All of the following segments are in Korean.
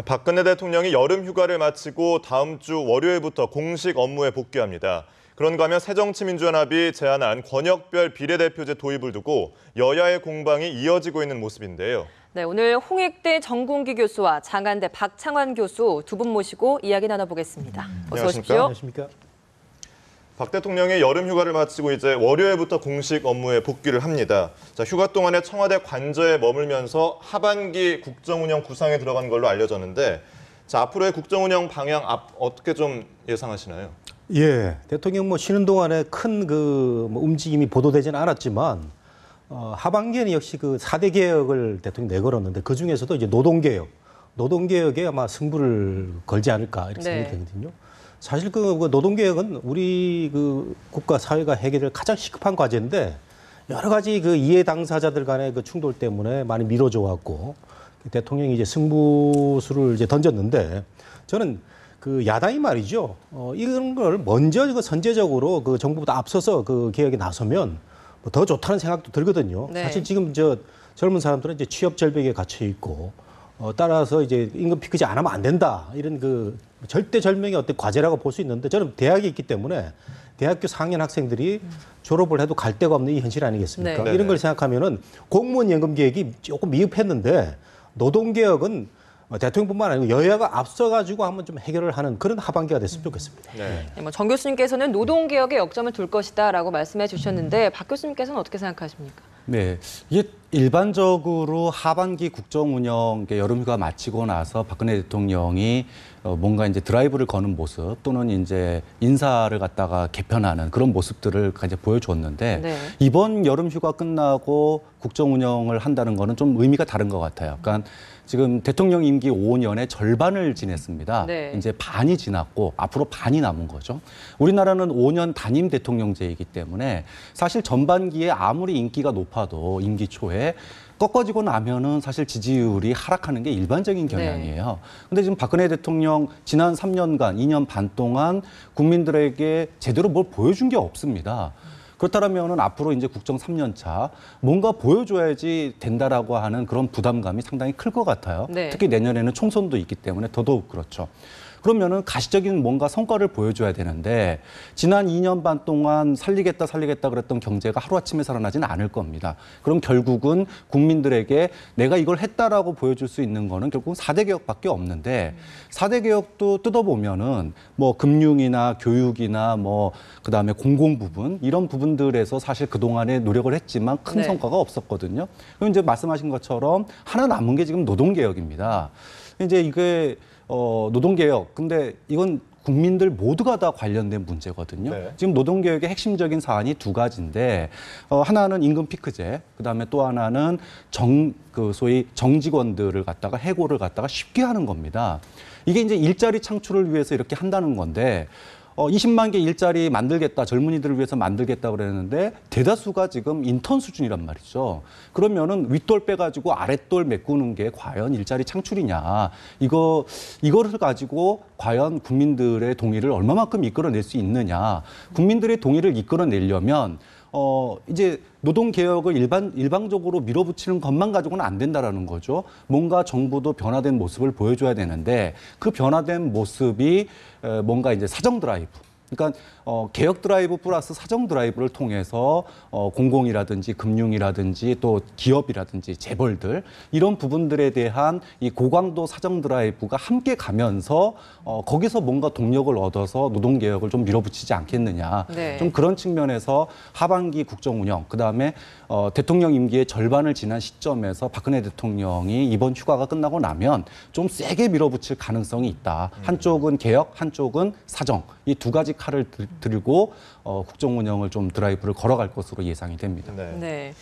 박근혜 대통령이 여름 휴가를 마치고 다음 주 월요일부터 공식 업무에 복귀합니다. 그런가 하면 새정치민주연합이 제안한 권역별 비례대표제 도입을 두고 여야의 공방이 이어지고 있는 모습인데요. 네, 오늘 홍익대 정공기 교수와 장안대 박창환 교수 두 분 모시고 이야기 나눠보겠습니다. 어서 오십시오. 안녕하십니까? 박 대통령이 여름 휴가를 마치고 이제 월요일부터 공식 업무에 복귀를 합니다. 자, 휴가 동안에 청와대 관저에 머물면서 하반기 국정운영 구상에 들어간 걸로 알려졌는데, 자, 앞으로의 국정운영 방향 어떻게 좀 예상하시나요? 예, 대통령 쉬는 동안에 큰 움직임이 보도되지는 않았지만 하반기에는 역시 4대 개혁을 대통령 내걸었는데 그 중에서도 이제 노동개혁에 아마 승부를 걸지 않을까 이렇게 생각이 되거든요. 사실 노동개혁은 우리 국가 사회가 해결할 가장 시급한 과제인데 여러 가지 이해 당사자들 간의 충돌 때문에 많이 미뤄져 왔고 대통령이 이제 승부수를 이제 던졌는데 저는 야당이 말이죠. 이런 걸 먼저 선제적으로 정부보다 앞서서 개혁에 나서면 더 좋다는 생각도 들거든요. 네. 사실 지금 젊은 사람들은 이제 취업 절벽에 갇혀 있고 따라서 이제 임금 피크제 안 하면 안 된다. 이런 절대절명의 어떤 과제라고 볼 수 있는데 저는 대학에 있기 때문에 대학교 4학년 학생들이 졸업을 해도 갈 데가 없는 이 현실 아니겠습니까? 네. 이런 걸 생각하면은 공무원 연금 개혁이 조금 미흡했는데 노동개혁은 대통령뿐만 아니고 여야가 앞서가지고 한번 좀 해결을 하는 그런 하반기가 됐으면 좋겠습니다. 네. 네, 정 교수님께서는 노동개혁에 역점을 둘 것이다라고 말씀해 주셨는데 박 교수님께서는 어떻게 생각하십니까? 네, 이게 일반적으로 하반기 국정운영 여름휴가 마치고 나서 박근혜 대통령이 뭔가 이제 드라이브를 거는 모습 또는 이제 인사를 갖다가 개편하는 그런 모습들을 이제 보여줬는데 네. 이번 여름휴가 끝나고 국정운영을 한다는 거는 좀 의미가 다른 것 같아요. 그러니까 지금 대통령 임기 5년의 절반을 지냈습니다. 네. 이제 반이 지났고 앞으로 반이 남은 거죠. 우리나라는 5년 단임 대통령제이기 때문에 사실 전반기에 아무리 인기가 높아도 임기 초에 꺾어지고 나면은 사실 지지율이 하락하는 게 일반적인 경향이에요. 근데 지금 박근혜 대통령 지난 3년간, 2년 반 동안 국민들에게 제대로 뭘 보여준 게 없습니다. 그렇다면은 앞으로 이제 국정 3년 차 뭔가 보여줘야지 된다라고 하는 그런 부담감이 상당히 클 것 같아요. 네. 특히 내년에는 총선도 있기 때문에 더더욱 그렇죠. 그러면은 가시적인 뭔가 성과를 보여줘야 되는데 지난 2년 반 동안 살리겠다 그랬던 경제가 하루아침에 살아나지는 않을 겁니다. 그럼 결국은 국민들에게 내가 이걸 했다라고 보여줄 수 있는 거는 결국은 4대 개혁밖에 없는데 4대 개혁도 뜯어보면은 금융이나 교육이나 그다음에 공공 부분 이런 부분들에서 사실 그동안에 노력을 했지만 큰 네. 성과가 없었거든요. 그럼 이제 말씀하신 것처럼 하나 남은 게 지금 노동개혁입니다. 이제 이게 노동개혁. 근데 이건 국민들 모두가 다 관련된 문제거든요. 네. 지금 노동개혁의 핵심적인 사안이 두 가지인데 하나는 임금 피크제, 그다음에 또 하나는 소위 정직원들을 갖다가 해고를 갖다가 쉽게 하는 겁니다. 이게 이제 일자리 창출을 위해서 이렇게 한다는 건데 20만 개 일자리 만들겠다, 젊은이들을 위해서 만들겠다 그랬는데 대다수가 지금 인턴 수준이란 말이죠. 그러면은 윗돌 빼가지고 아랫돌 메꾸는 게 과연 일자리 창출이냐. 이거를 가지고 과연 국민들의 동의를 얼마만큼 이끌어낼 수 있느냐. 국민들의 동의를 이끌어내려면 이제 노동개혁을 일방적으로 밀어붙이는 것만 가지고는 안 된다라는 거죠. 뭔가 정부도 변화된 모습을 보여줘야 되는데 그 변화된 모습이 뭔가 이제 사정 드라이브. 그러니까 개혁 드라이브 플러스 사정 드라이브를 통해서 공공이라든지 금융이라든지 또 기업이라든지 재벌들 이런 부분들에 대한 이 고강도 사정 드라이브가 함께 가면서 거기서 뭔가 동력을 얻어서 노동개혁을 좀 밀어붙이지 않겠느냐. 네. 좀 그런 측면에서 하반기 국정운영 그다음에 대통령 임기의 절반을 지난 시점에서 박근혜 대통령이 이번 휴가가 끝나고 나면 좀 세게 밀어붙일 가능성이 있다. 한쪽은 개혁, 한쪽은 사정. 이 두 가지 칼을 들고 국정운영을 좀 드라이브를 걸어갈 것으로 예상이 됩니다. 네. 네.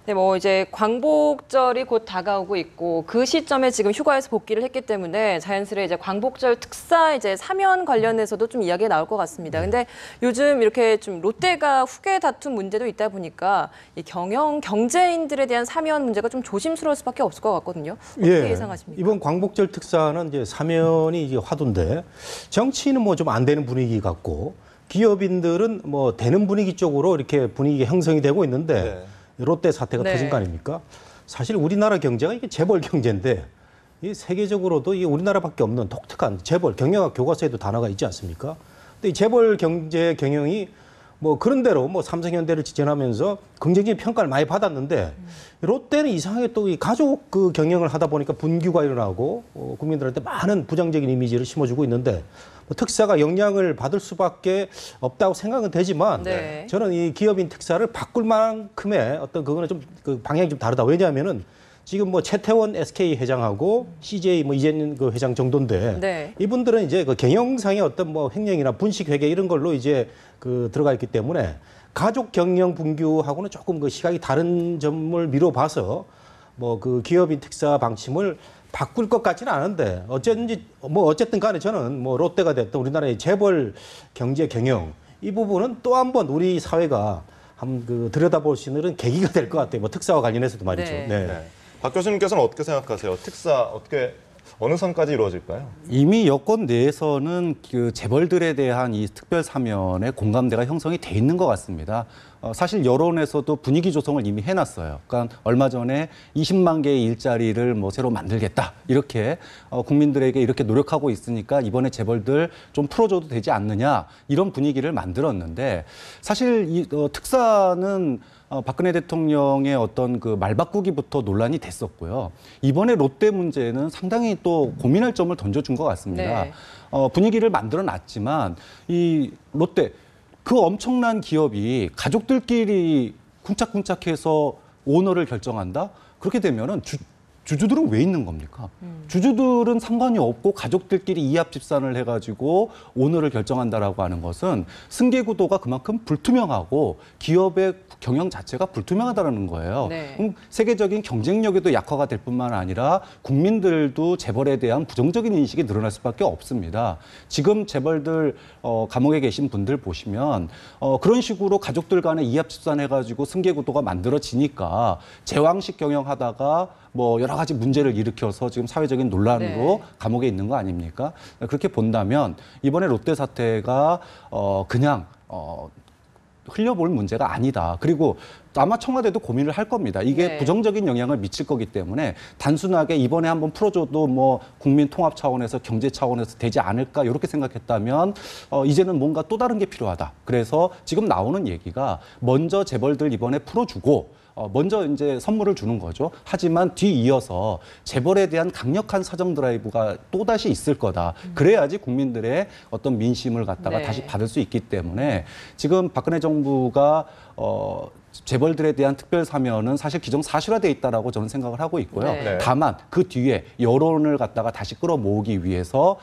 네, 이제 광복절이 곧 다가오고 있고 그 시점에 지금 휴가에서 복귀를 했기 때문에 자연스레 이제 광복절 특사 이제 사면 관련해서도 좀 이야기가 나올 것 같습니다. 근데 요즘 이렇게 좀 롯데가 후계 다툼 문제도 있다 보니까 이 경제인들에 대한 사면 문제가 좀 조심스러울 수밖에 없을 것 같거든요. 어떻게 예상하십니까? 이번 광복절 특사는 이제 사면이 이제 화두인데 정치인은 좀 안 되는 분위기 같고 기업인들은 되는 분위기 쪽으로 이렇게 분위기가 형성이 되고 있는데 롯데 사태가 네. 터진 거 아닙니까? 사실 우리나라 경제가 이게 재벌 경제인데 이 세계적으로도 이 우리나라밖에 없는 독특한 재벌 경영학 교과서에도 단어가 있지 않습니까? 근데 이 재벌 경제 경영이 뭐 그런 대로 뭐 삼성현대를 지원하면서 긍정적인 평가를 많이 받았는데 롯데는 이상하게 또 이 가족 그 경영을 하다 보니까 분규가 일어나고 국민들한테 많은 부정적인 이미지를 심어주고 있는데 뭐 특사가 영향을 받을 수밖에 없다고 생각은 되지만 네. 저는 이 기업인 특사를 바꿀 만큼의 어떤 그거는 좀 그 방향이 좀 다르다. 왜냐하면은 지금 뭐 최태원 SK 회장하고 CJ 뭐 이재용 그 회장 정도인데 네. 이분들은 이제 그 경영상의 어떤 뭐 횡령이나 분식 회계 이런 걸로 이제 그 들어가 있기 때문에 가족 경영 분규하고는 조금 그 시각이 다른 점을 미뤄봐서 뭐 그 기업인 특사 방침을 바꿀 것 같지는 않은데 어쨌든 간에 저는 뭐 롯데가 됐든 우리나라의 재벌 경제 경영 이 부분은 또 한 번 우리 사회가 한번 그 들여다볼 수 있는 계기가 될 것 같아요. 뭐 특사와 관련해서도 말이죠. 네. 네. 박 교수님께서는 어떻게 생각하세요? 특사 어떻게 어느 선까지 이루어질까요? 이미 여권 내에서는 그 재벌들에 대한 이 특별 사면의 공감대가 형성이 돼 있는 것 같습니다. 사실 여론에서도 분위기 조성을 이미 해놨어요. 그러니까 얼마 전에 20만 개의 일자리를 뭐 새로 만들겠다 이렇게 국민들에게 이렇게 노력하고 있으니까 이번에 재벌들 좀 풀어줘도 되지 않느냐 이런 분위기를 만들었는데 사실 이 특사는 박근혜 대통령의 어떤 그 말바꾸기부터 논란이 됐었고요. 이번에 롯데 문제는 상당히 또 고민할 점을 던져준 것 같습니다. 네. 분위기를 만들어 놨지만 이 롯데 그 엄청난 기업이 가족들끼리 쿵짝쿵짝해서 오너를 결정한다? 그렇게 되면은 주주들은 왜 있는 겁니까? 주주들은 상관이 없고 가족들끼리 이합 집산을 해가지고 오너를 결정한다라고 하는 것은 승계구도가 그만큼 불투명하고 기업의 경영 자체가 불투명하다는 거예요. 네. 그럼 세계적인 경쟁력에도 약화가 될 뿐만 아니라 국민들도 재벌에 대한 부정적인 인식이 늘어날 수밖에 없습니다. 지금 재벌들 감옥에 계신 분들 보시면 그런 식으로 가족들 간에 이합 집산해가지고 승계구도가 만들어지니까 제왕식 경영하다가 뭐 여러 가지 문제를 일으켜서 지금 사회적인 논란으로 네. 감옥에 있는 거 아닙니까? 그렇게 본다면 이번에 롯데 사태가 그냥 흘려볼 문제가 아니다. 그리고 아마 청와대도 고민을 할 겁니다. 이게 네. 부정적인 영향을 미칠 거기 때문에 단순하게 이번에 한번 풀어줘도 뭐 국민 통합 차원에서 경제 차원에서 되지 않을까 이렇게 생각했다면 이제는 뭔가 또 다른 게 필요하다. 그래서 지금 나오는 얘기가 먼저 재벌들 이번에 풀어주고 먼저 이제 선물을 주는 거죠. 하지만 뒤이어서 재벌에 대한 강력한 사정 드라이브가 또다시 있을 거다. 그래야지 국민들의 어떤 민심을 갖다가 네. 다시 받을 수 있기 때문에 지금 박근혜 정부가 재벌들에 대한 특별 사면은 사실 기정사실화돼 있다라고 저는 생각을 하고 있고요. 네. 다만 그 뒤에 여론을 갖다가 다시 끌어모으기 위해서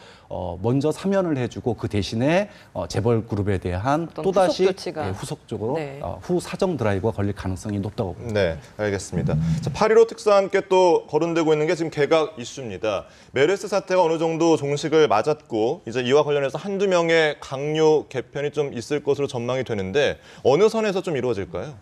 먼저 사면을 해주고 그 대신에 재벌 그룹에 대한 어떤 또다시 후속 조치가. 후속적으로 네. 후 사정 드라이브가 걸릴 가능성이 높다고 봅니다. 네, 알겠습니다. 자, 8.15 특사와 함께 또 거론되고 있는 게 지금 개각 이슈입니다. 메르스 사태가 어느 정도 종식을 맞았고 이제 이와 관련해서 한두 명의 강요 개편이 좀 있을 것으로 전망이 되는데 어느 선에서 좀 이루어질까요?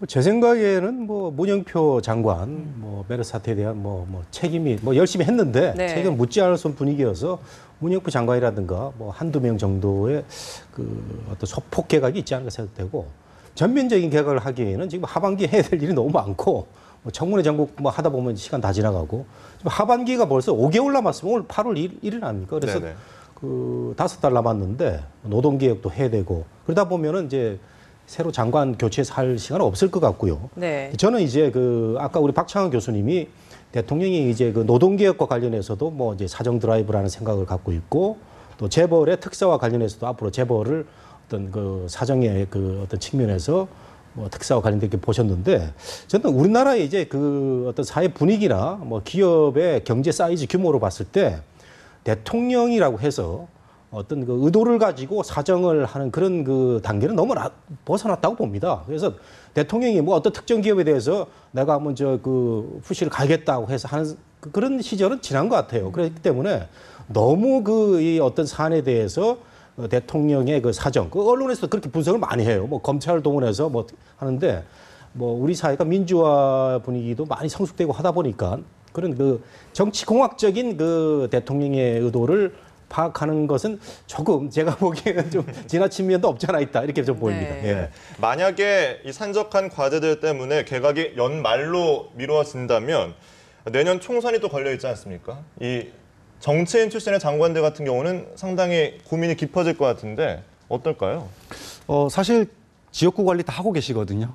제 생각에는 뭐 문영표 장관 뭐 메르스 사태에 대한 뭐 책임이 뭐 열심히 했는데 네. 책임 묻지 않을 수 없는 분위기여서 문영표 장관이라든가 뭐 한두 명 정도의 그 어떤 소폭 개각이 있지 않을까 생각되고 전면적인 개각을 하기에는 지금 하반기에 해야 될 일이 너무 많고 뭐 청문회 전국 뭐 하다 보면 시간 다 지나가고 지금 하반기가 벌써 5개월 남았으면 오늘 8월 1일 아닙니까? 그래서 네네. 그 5달 남았는데 노동개혁도 해야 되고 그러다 보면은 이제 새로 장관 교체해서 할 시간은 없을 것 같고요. 네. 저는 이제 그 아까 우리 박창원 교수님이 대통령이 이제 그 노동개혁과 관련해서도 뭐 이제 사정 드라이브라는 생각을 갖고 있고 또 재벌의 특사와 관련해서도 앞으로 재벌을 어떤 그 사정의 그 어떤 측면에서 뭐 특사와 관련되게 보셨는데 저는 우리나라의 이제 그 어떤 사회 분위기나 뭐 기업의 경제 사이즈 규모로 봤을 때 대통령이라고 해서 어떤 그 의도를 가지고 사정을 하는 그런 그 단계는 너무 벗어났다고 봅니다. 그래서 대통령이 뭐 어떤 특정 기업에 대해서 내가 한번 저 그 푸시를 가겠다고 해서 하는 그런 시절은 지난 것 같아요. 그렇기 때문에 너무 그 이 어떤 사안에 대해서 대통령의 그 사정, 그 언론에서도 그렇게 분석을 많이 해요. 뭐 검찰 동원해서 뭐 하는데 뭐 우리 사회가 민주화 분위기도 많이 성숙되고 하다 보니까 그런 그 정치 공학적인 그 대통령의 의도를 파악하는 것은 조금 제가 보기에는 좀 지나친 면도 없지 않아 있다 이렇게 좀 보입니다. 네. 예. 만약에 이 산적한 과제들 때문에 개각이 연말로 미뤄진다면 내년 총선이 또 걸려 있지 않습니까? 이 정치인 출신의 장관들 같은 경우는 상당히 고민이 깊어질 것 같은데 어떨까요? 사실 지역구 관리 다 하고 계시거든요.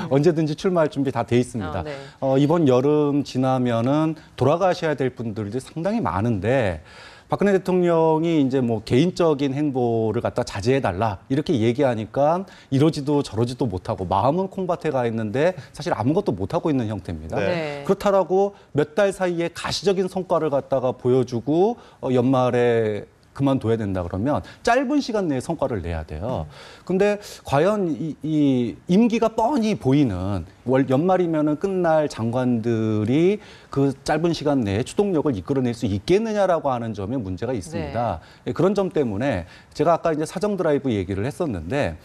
언제든지 출마할 준비 다 돼 있습니다. 네. 이번 여름 지나면은 돌아가셔야 될 분들이 상당히 많은데 박근혜 대통령이 이제 뭐 개인적인 행보를 갖다 자제해달라 이렇게 얘기하니까 이러지도 저러지도 못하고 마음은 콩밭에 가 있는데 사실 아무것도 못하고 있는 형태입니다. 네. 그렇다라고 몇 달 사이에 가시적인 성과를 갖다가 보여주고 연말에 그만둬야 된다 그러면 짧은 시간 내에 성과를 내야 돼요. 근데 과연 이 임기가 뻔히 보이는 연말이면은 끝날 장관들이 그 짧은 시간 내에 추동력을 이끌어낼 수 있겠느냐라고 하는 점에 문제가 있습니다. 그런 점 때문에 제가 아까 이제 사정 드라이브 얘기를 했었는데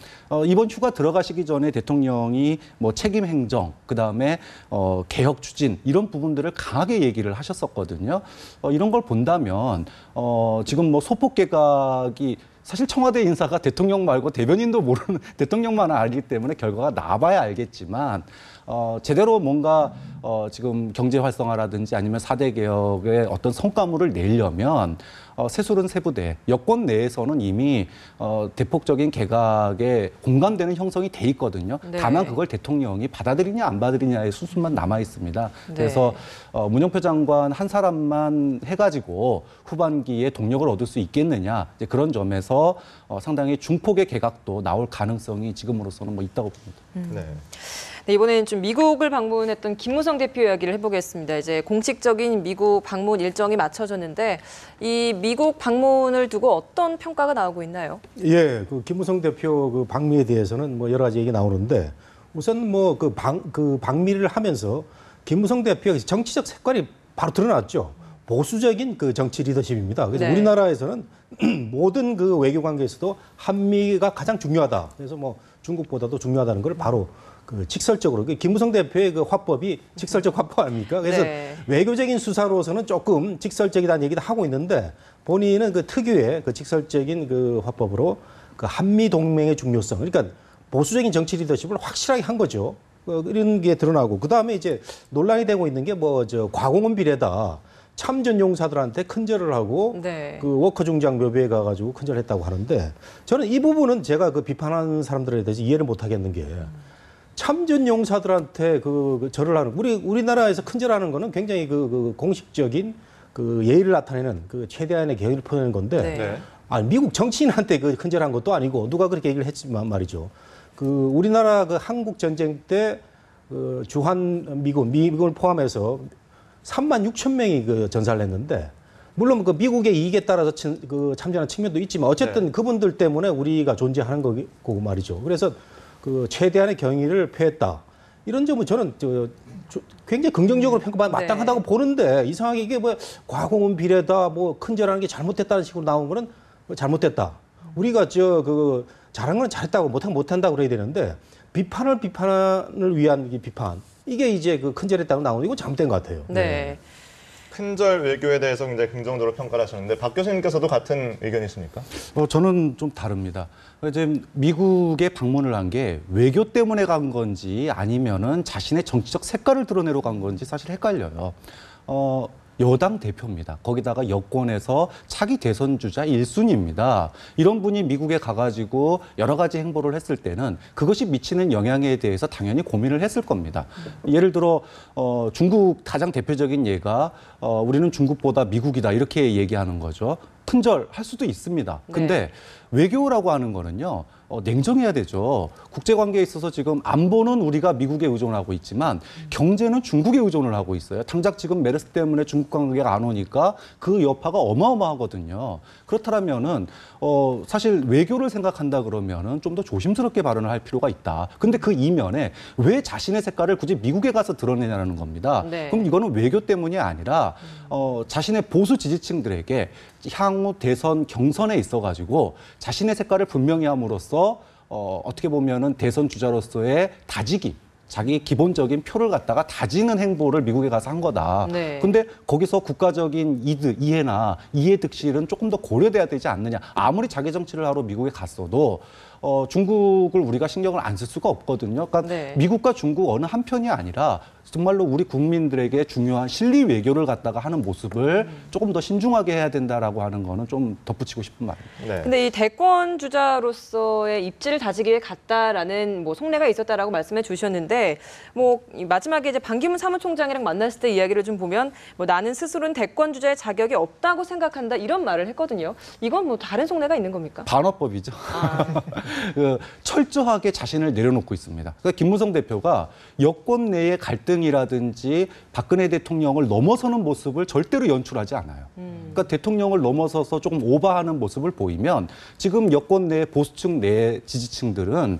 이번 휴가 들어가시기 전에 대통령이 뭐 책임 행정, 그다음에 개혁 추진 이런 부분들을 강하게 얘기를 하셨었거든요. 이런 걸 본다면 지금 뭐 소폭 개각이 사실 청와대 인사가 대통령 말고 대변인도 모르는 대통령만 알기 때문에 결과가 나와봐야 알겠지만 제대로 뭔가 지금 경제 활성화라든지 아니면 4대 개혁의 어떤 성과물을 내려면 세술은 세부대, 여권 내에서는 이미 대폭적인 개각에 공감되는 형성이 돼 있거든요. 네. 다만 그걸 대통령이 받아들이냐 안 받아들이냐의 수순만 남아 있습니다. 네. 그래서 문영표 장관 한 사람만 해가지고 후반기에 동력을 얻을 수 있겠느냐 이제 그런 점에서 상당히 중폭의 개각도 나올 가능성이 지금으로서는 뭐 있다고 봅니다. 네. 네, 이번에는 좀 미국을 방문했던 김무성 대표 이야기를 해보겠습니다. 이제 공식적인 미국 방문 일정이 맞춰졌는데 이 미국 방문을 두고 어떤 평가가 나오고 있나요? 예, 그 김무성 대표 그 방미에 대해서는 뭐 여러 가지 얘기 나오는데 우선 뭐 그 방미를 하면서 김무성 대표의 정치적 색깔이 바로 드러났죠. 보수적인 그 정치 리더십입니다. 그래서 네. 우리나라에서는 모든 그 외교 관계에서도 한미가 가장 중요하다. 그래서 뭐 중국보다도 중요하다는 걸 바로 그 직설적으로 김무성 대표의 그 화법이 직설적 화법 아닙니까? 그래서 네. 외교적인 수사로서는 조금 직설적이라는 얘기도 하고 있는데 본인은 그 특유의 그 직설적인 그 화법으로 그 한미 동맹의 중요성, 그러니까 보수적인 정치 리더십을 확실하게 한 거죠. 이런 게 드러나고 그 다음에 이제 논란이 되고 있는 게 뭐 저 과공원 비례다. 참전 용사들한테 큰절을 하고 네. 그 워커 중장 묘비에 가가지고 큰절했다고 하는데 저는 이 부분은 제가 그 비판하는 사람들에 대해서 이해를 못 하겠는 게. 참전 용사들한테 그 절을 하는 우리나라에서 큰절하는 거는 굉장히 그 공식적인 그 예의를 나타내는 그 최대한의 개의를 표현하는 건데 네. 네. 아니 미국 정치인한테 그 큰절한 것도 아니고 누가 그렇게 얘기를 했지만 말이죠. 그 우리나라 그 한국 전쟁 때 그 주한 미국을 포함해서 3만 6천 명이 그 전사를 했는데 물론 그 미국의 이익에 따라서 그 참전한 측면도 있지만 어쨌든 네. 그분들 때문에 우리가 존재하는 거고 말이죠. 그래서 그 최대한의 경의를 표했다. 이런 점은 저는 굉장히 긍정적으로 평가 마땅하다고 보는데 이상하게 이게 뭐 과공원 비례다, 뭐 큰절하는 게 잘못됐다는 식으로 나온 거는 잘못됐다. 우리가 그 잘한 건 잘했다고 못한다고 그래야 되는데 비판을 위한 이 비판 이게 이제 그 큰절했다고 나오는 이건 잘못된 것 같아요. 네. 큰절 외교에 대해서 굉장히 긍정적으로 평가를 하셨는데 박 교수님께서도 같은 의견이십니까? 저는 좀 다릅니다. 이제 미국에 방문을 한 게 외교 때문에 간 건지 아니면은 자신의 정치적 색깔을 드러내러 간 건지 사실 헷갈려요. 여당 대표입니다. 거기다가 여권에서 차기 대선 주자 1순위입니다. 이런 분이 미국에 가가지고 여러 가지 행보를 했을 때는 그것이 미치는 영향에 대해서 당연히 고민을 했을 겁니다. 예를 들어 중국 가장 대표적인 예가 우리는 중국보다 미국이다 이렇게 얘기하는 거죠. 큰절할 수도 있습니다. 근데 외교라고 하는 거는요. 냉정해야 되죠. 국제관계에 있어서 지금 안보는 우리가 미국에 의존하고 있지만 경제는 중국에 의존을 하고 있어요. 당장 지금 메르스 때문에 중국 관계가 안 오니까 그 여파가 어마어마하거든요. 그렇다면은 사실 외교를 생각한다 그러면은 좀 더 조심스럽게 발언을 할 필요가 있다. 근데 그 이면에 왜 자신의 색깔을 굳이 미국에 가서 드러내냐는 겁니다. 네. 그럼 이거는 외교 때문이 아니라 자신의 보수 지지층들에게 향후 대선 경선에 있어가지고 자신의 색깔을 분명히 함으로써 어떻게 보면은 대선 주자로서의 다지기, 자기 기본적인 표를 갖다가 다지는 행보를 미국에 가서 한 거다. 네. 근데 거기서 국가적인 이해나 이해 득실은 조금 더 고려돼야 되지 않느냐. 아무리 자기 정치를 하러 미국에 갔어도 중국을 우리가 신경을 안 쓸 수가 없거든요. 그러니까 네. 미국과 중국 어느 한 편이 아니라 정말로 우리 국민들에게 중요한 실리 외교를 갖다가 하는 모습을 조금 더 신중하게 해야 된다라고 하는 거는 좀 덧붙이고 싶은 말입니다. 네. 근데 이 대권 주자로서의 입지를 다지기에 갔다라는 뭐 속내가 있었다라고 말씀해 주셨는데 뭐 이 마지막에 이제 반기문 사무총장이랑 만났을 때 이야기를 좀 보면 뭐 나는 스스로는 대권 주자의 자격이 없다고 생각한다 이런 말을 했거든요. 이건 뭐 다른 속내가 있는 겁니까? 반어법이죠. 아. 그 철저하게 자신을 내려놓고 있습니다. 그러니까 김무성 대표가 여권 내의 갈등이라든지 박근혜 대통령을 넘어서는 모습을 절대로 연출하지 않아요. 그러니까 대통령을 넘어서서 조금 오버하는 모습을 보이면 지금 여권 내 보수층 내 지지층들은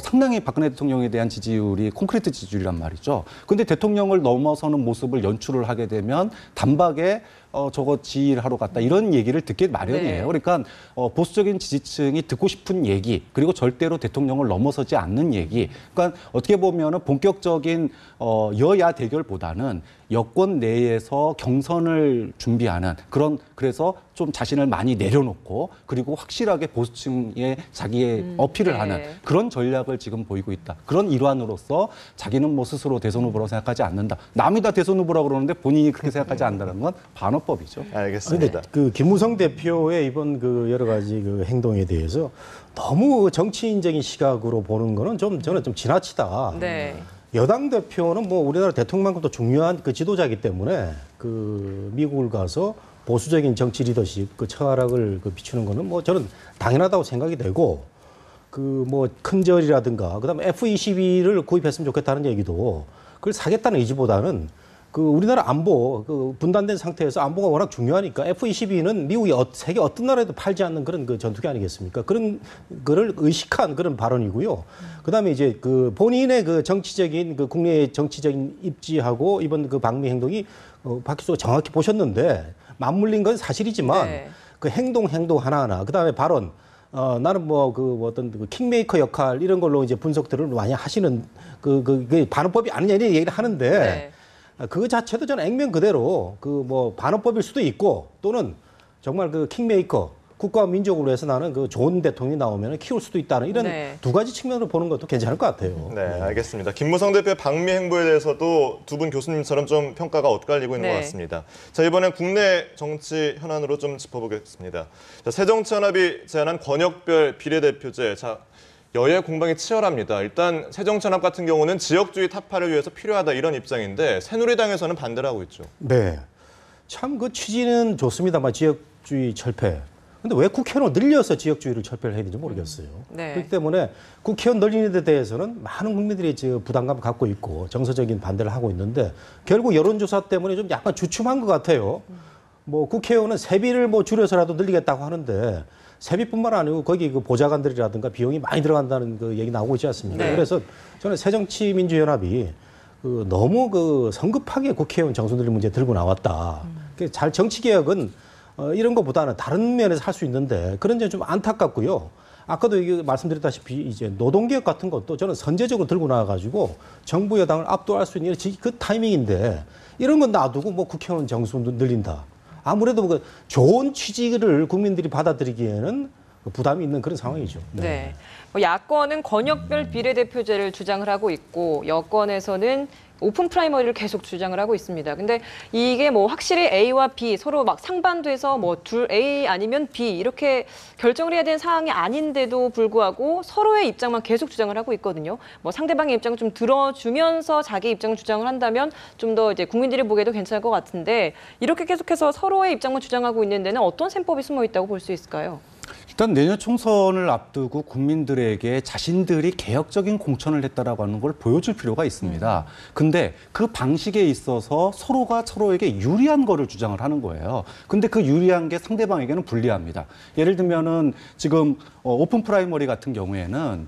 상당히 박근혜 대통령에 대한 지지율이 콘크리트 지지율이란 말이죠. 근데 대통령을 넘어서는 모습을 연출을 하게 되면 단박에 저거 지휘하러 갔다 이런 얘기를 듣기 마련이에요. 네. 그러니까 보수적인 지지층이 듣고 싶은 얘기 그리고 절대로 대통령을 넘어서지 않는 얘기. 그러니까 어떻게 보면은 본격적인 여야 대결보다는 여권 내에서 경선을 준비하는 그래서 좀 자신을 많이 내려놓고 그리고 확실하게 보수층에 자기의 어필을 네. 하는 그런 전략을 지금 보이고 있다. 그런 일환으로서 자기는 뭐 스스로 대선 후보라고 생각하지 않는다. 남이 다 대선 후보라고 그러는데 본인이 그렇게 생각하지 않는다는 건 반어법이죠. 알겠습니다. 근데 그 김무성 대표의 이번 그 여러 가지 그 행동에 대해서 너무 정치인적인 시각으로 보는 거는 저는 좀 지나치다. 네. 여당 대표는 뭐 우리나라 대통령만큼도 중요한 그 지도자이기 때문에 그 미국을 가서 보수적인 정치 리더십 그 철학을 그 비추는 거는 뭐 저는 당연하다고 생각이 되고 그 뭐 큰절이라든가 그다음에 F-22를 구입했으면 좋겠다는 얘기도 그걸 사겠다는 의지보다는 그 우리나라 안보 그 분단된 상태에서 안보가 워낙 중요하니까 F-22는 미국이 세계 어떤 나라에도 팔지 않는 그런 그 전투기 아니겠습니까? 그런 거를 의식한 그런 발언이고요. 그다음에 이제 그 본인의 그 정치적인 그 국내의 정치적인 입지하고 이번 그 방미 행동이 박 교수가 정확히 보셨는데 맞물린 건 사실이지만 네. 그 행동 하나하나 그다음에 발언 나는 뭐 그 어떤 그 킹메이커 역할 이런 걸로 이제 분석들을 많이 하시는 그 반어법이 아니냐 이런 얘기를 하는데 네. 그 자체도 저는 액면 그대로 그 뭐 반어법일 수도 있고 또는 정말 그 킹메이커 국가와 민족을 위해서 나는 그 좋은 대통령이 나오면 키울 수도 있다는 이런 네. 두 가지 측면으로 보는 것도 괜찮을 것 같아요. 네, 알겠습니다. 김무성 대표의 방미 행보에 대해서도 두 분 교수님처럼 좀 평가가 엇갈리고 있는 네. 것 같습니다. 자, 이번엔 국내 정치 현안으로 좀 짚어보겠습니다. 자, 새정치연합이 제안한 권역별 비례대표제. 자, 여야 공방이 치열합니다. 일단 새정치연합 같은 경우는 지역주의 타파를 위해서 필요하다 이런 입장인데 새누리당에서는 반대를 하고 있죠. 네. 참 그 취지는 좋습니다만 지역주의 철폐. 근데 왜 국회의원 늘려서 지역주의를 철폐를 해야 되는지 모르겠어요. 네. 그렇기 때문에 국회의원 늘리는 데 대해서는 많은 국민들이 부담감을 갖고 있고 정서적인 반대를 하고 있는데 결국 여론조사 때문에 좀 약간 주춤한 것 같아요. 뭐 국회의원은 세비를 뭐 줄여서라도 늘리겠다고 하는데 세비뿐만 아니고 거기 그 보좌관들이라든가 비용이 많이 들어간다는 그 얘기 나오고 있지 않습니까? 네. 그래서 저는 새정치민주연합이 그 너무 그 성급하게 국회의원 정수 늘리는 문제 들고 나왔다. 잘 정치개혁은 이런 것보다는 다른 면에서 할 수 있는데 그런 점이 좀 안타깝고요. 아까도 말씀드렸다시피 이제 노동개혁 같은 것도 저는 선제적으로 들고 나와가지고 정부 여당을 압도할 수 있는 그 타이밍인데 이런 건 놔두고 뭐 국회의원 정수 늘린다. 아무래도 그 좋은 취지를 국민들이 받아들이기에는 부담이 있는 그런 상황이죠. 네. 뭐 야권은 권역별 비례대표제를 주장을 하고 있고 여권에서는 오픈 프라이머리를 계속 주장을 하고 있습니다. 근데 이게 뭐 확실히 A와 B 서로 막 상반돼서 뭐 둘 A 아니면 B 이렇게 결정을 해야 되는 상황이 아닌데도 불구하고 서로의 입장만 계속 주장을 하고 있거든요. 뭐 상대방의 입장을 좀 들어주면서 자기 입장을 주장을 한다면 좀 더 이제 국민들이 보기에도 괜찮을 것 같은데 이렇게 계속해서 서로의 입장만 주장하고 있는 데는 어떤 셈법이 숨어 있다고 볼 수 있을까요? 일단 내년 총선을 앞두고 국민들에게 자신들이 개혁적인 공천을 했다라고 하는 걸 보여줄 필요가 있습니다. 근데 그 방식에 있어서 서로가 서로에게 유리한 거를 주장을 하는 거예요. 근데 그 유리한 게 상대방에게는 불리합니다. 예를 들면은 지금 오픈 프라이머리 같은 경우에는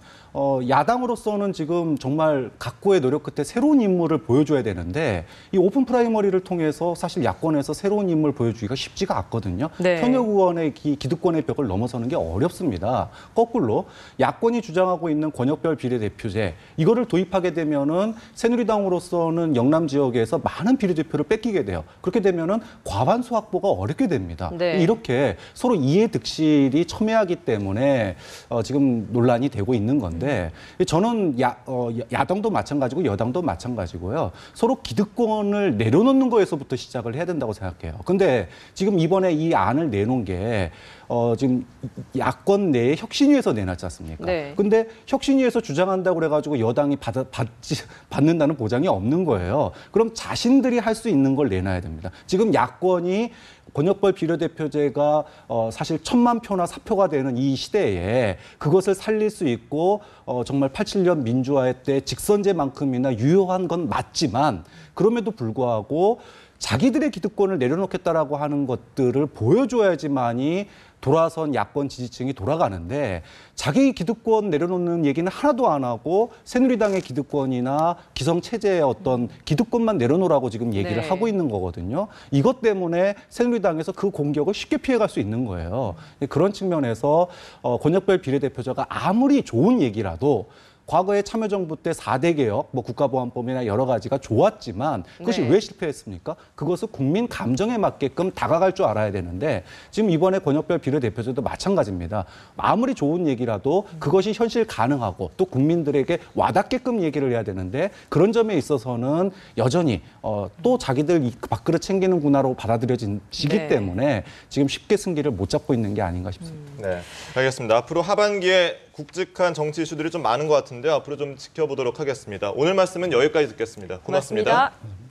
야당으로서는 지금 정말 각고의 노력 끝에 새로운 인물을 보여줘야 되는데 이 오픈 프라이머리를 통해서 사실 야권에서 새로운 인물 보여주기가 쉽지가 않거든요. 네. 현역 의원의 기득권의 벽을 넘어서는 게 어렵습니다. 거꾸로 야권이 주장하고 있는 권역별 비례대표제 이거를 도입하게 되면은 새누리당으로서는 영남 지역에서 많은 비례대표를 뺏기게 돼요. 그렇게 되면은 과반수 확보가 어렵게 됩니다. 네. 이렇게 서로 이해득실이 첨예하기 때문에 지금 논란이 되고 있는 건데 저는 야당도 마찬가지고 여당도 마찬가지고요. 서로 기득권을 내려놓는 거에서부터 시작을 해야 된다고 생각해요. 근데 지금 이번에 이 안을 내놓은 게 지금 야권 내에 혁신위에서 내놨지 않습니까? 네. 근데 혁신위에서 주장한다고 그래가지고 여당이 받는다는 보장이 없는 거예요. 그럼 자신들이 할 수 있는 걸 내놔야 됩니다. 지금 야권이 권역별 비례대표제가 사실 1000만 표나 사표가 되는 이 시대에 그것을 살릴 수 있고 정말 87년 민주화의 때 직선제만큼이나 유효한 건 맞지만 그럼에도 불구하고 자기들의 기득권을 내려놓겠다라고 하는 것들을 보여줘야지만이 돌아선 야권 지지층이 돌아가는데 자기 기득권 내려놓는 얘기는 하나도 안 하고 새누리당의 기득권이나 기성체제의 어떤 기득권만 내려놓으라고 지금 얘기를 네. 하고 있는 거거든요. 이것 때문에 새누리당에서 그 공격을 쉽게 피해갈 수 있는 거예요. 그런 측면에서 권역별 비례대표제가 아무리 좋은 얘기라도 과거에 참여정부 때 4대 개혁, 국가보안법이나 여러 가지가 좋았지만 그것이 네. 왜 실패했습니까? 그것을 국민 감정에 맞게끔 다가갈 줄 알아야 되는데 지금 이번에 권역별 비례대표제도 마찬가지입니다. 아무리 좋은 얘기라도 그것이 현실 가능하고 또 국민들에게 와닿게끔 얘기를 해야 되는데 그런 점에 있어서는 여전히 또 자기들 이 밥그릇 챙기는구나로 받아들여지기 네. 때문에 지금 쉽게 승기를 못 잡고 있는 게 아닌가 싶습니다. 네, 알겠습니다. 앞으로 하반기에 굵직한 정치 이슈들이 좀 많은 것 같은데 앞으로 좀 지켜보도록 하겠습니다. 오늘 말씀은 여기까지 듣겠습니다. 고맙습니다. 고맙습니다.